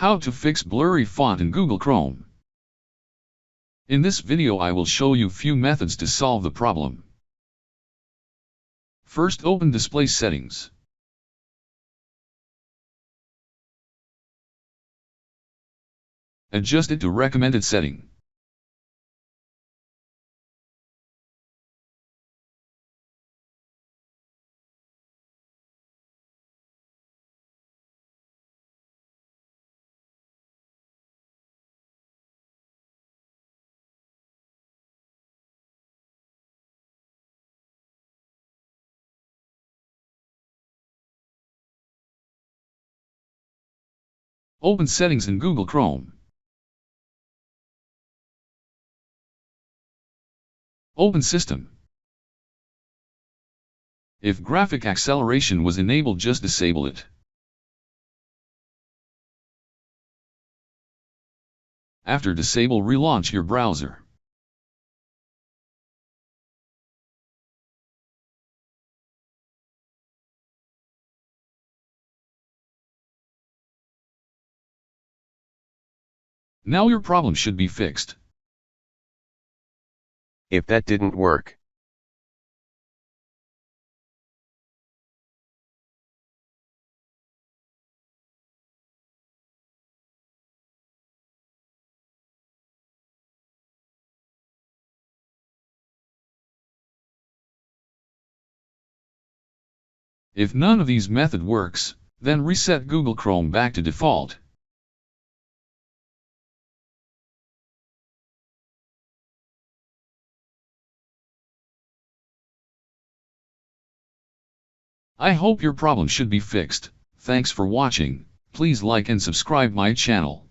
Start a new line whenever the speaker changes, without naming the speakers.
How to fix blurry font in Google Chrome. In this video I will show you few methods to solve the problem. First, open Display Settings. Adjust it to recommended setting. Open Settings in Google Chrome. Open System. If graphic acceleration was enabled, just disable it. After disable, relaunch your browser. Now your problem should be fixed.
If that didn't work,
if none of these method works, then reset Google Chrome back to default. I hope your problem should be fixed. Thanks for watching. Please like and subscribe my channel.